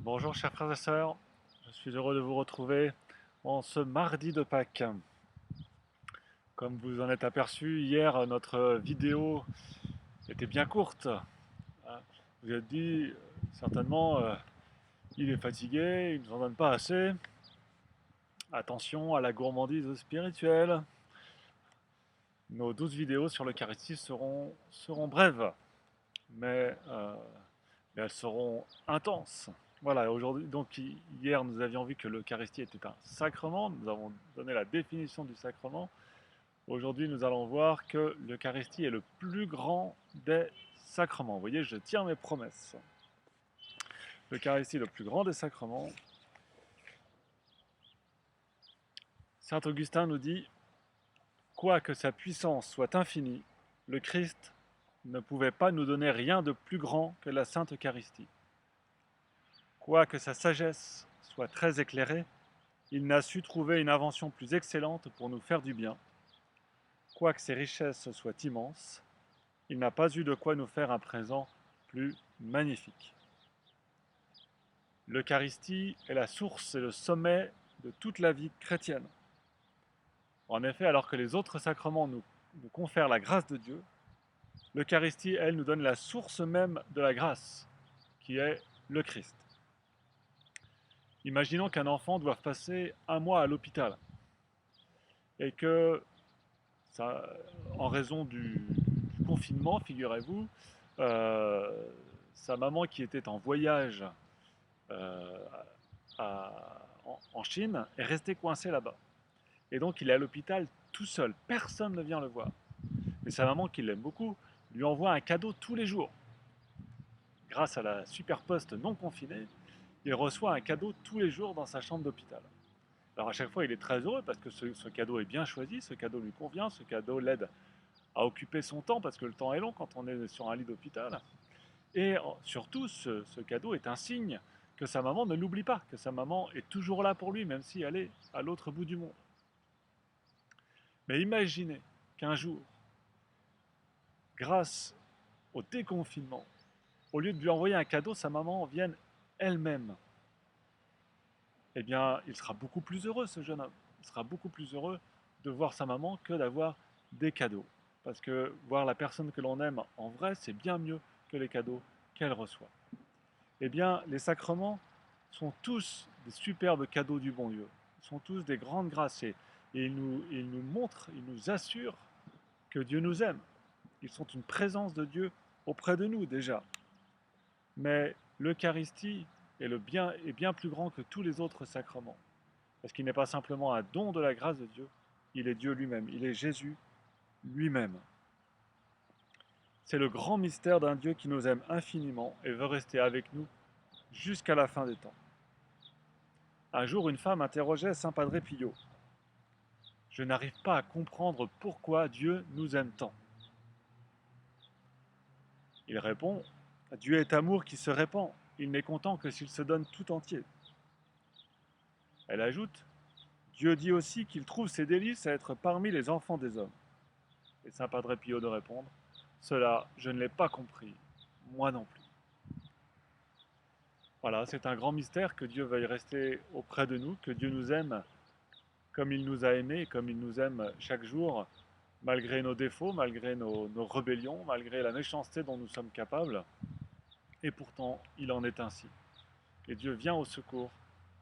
Bonjour chers frères et sœurs, je suis heureux de vous retrouver en ce mardi de Pâques. Comme vous en êtes aperçu, hier notre vidéo était bien courte. Vous êtes dit certainement il est fatigué, il ne nous en donne pas assez. Attention à la gourmandise spirituelle. Nos 12 vidéos sur l'Eucharistie seront brèves, mais, euh, mais elles seront intenses. Voilà, aujourd'hui, donc hier nous avions vu que l'Eucharistie était un sacrement, nous avons donné la définition du sacrement. Aujourd'hui nous allons voir que l'Eucharistie est le plus grand des sacrements. Vous voyez, je tiens mes promesses. L'Eucharistie est le plus grand des sacrements. Saint Augustin nous dit, quoique sa puissance soit infinie, le Christ ne pouvait pas nous donner rien de plus grand que la Sainte Eucharistie. Quoique sa sagesse soit très éclairée, il n'a su trouver une invention plus excellente pour nous faire du bien. Quoique ses richesses soient immenses, il n'a pas eu de quoi nous faire un présent plus magnifique. L'Eucharistie est la source et le sommet de toute la vie chrétienne. En effet, alors que les autres sacrements nous confèrent la grâce de Dieu, l'Eucharistie, elle, nous donne la source même de la grâce, qui est le Christ. Imaginons qu'un enfant doive passer un mois à l'hôpital et que, ça, en raison du confinement, figurez-vous, euh, sa maman qui était en voyage euh, en Chine est restée coincée là-bas. Et donc il est à l'hôpital tout seul, personne ne vient le voir. Mais sa maman, qui l'aime beaucoup, lui envoie un cadeau tous les jours. Grâce à la super poste non confinée, il reçoit un cadeau tous les jours dans sa chambre d'hôpital. Alors à chaque fois, il est très heureux parce que ce cadeau est bien choisi, ce cadeau lui convient, ce cadeau l'aide à occuper son temps parce que le temps est long quand on est sur un lit d'hôpital. Et surtout, ce cadeau est un signe que sa maman ne l'oublie pas, que sa maman est toujours là pour lui, même si elle est à l'autre bout du monde. Mais imaginez qu'un jour, grâce au déconfinement, au lieu de lui envoyer un cadeau, sa maman vienne elle-même. Eh bien, il sera beaucoup plus heureux, ce jeune homme. Il sera beaucoup plus heureux de voir sa maman que d'avoir des cadeaux. Parce que voir la personne que l'on aime en vrai, c'est bien mieux que les cadeaux qu'elle reçoit. Eh bien, les sacrements sont tous des superbes cadeaux du bon Dieu. Ils sont tous des grandes grâces. Et ils nous montrent, ils nous assurent que Dieu nous aime. Ils sont une présence de Dieu auprès de nous déjà. Mais l'Eucharistie est bien plus grand que tous les autres sacrements. Parce qu'il n'est pas simplement un don de la grâce de Dieu, il est Dieu lui-même, il est Jésus lui-même. C'est le grand mystère d'un Dieu qui nous aime infiniment et veut rester avec nous jusqu'à la fin des temps. Un jour, une femme interrogeait Saint Padre Pio. Je n'arrive pas à comprendre pourquoi Dieu nous aime tant. Il répond, Dieu est amour qui se répand, il n'est content que s'il se donne tout entier. Elle ajoute, Dieu dit aussi qu'il trouve ses délices à être parmi les enfants des hommes. Et Saint Padre Pio de répondre, cela, je ne l'ai pas compris, moi non plus. Voilà, c'est un grand mystère que Dieu veuille rester auprès de nous, que Dieu nous aime comme il nous a aimés, comme il nous aime chaque jour, malgré nos défauts, malgré nos rébellions, malgré la méchanceté dont nous sommes capables. Et pourtant, il en est ainsi. Et Dieu vient au secours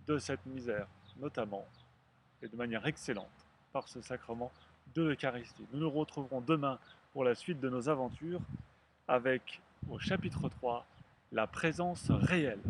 de cette misère, notamment, et de manière excellente, par ce sacrement de l'Eucharistie. Nous nous retrouverons demain pour la suite de nos aventures avec, au chapitre 3, la présence réelle.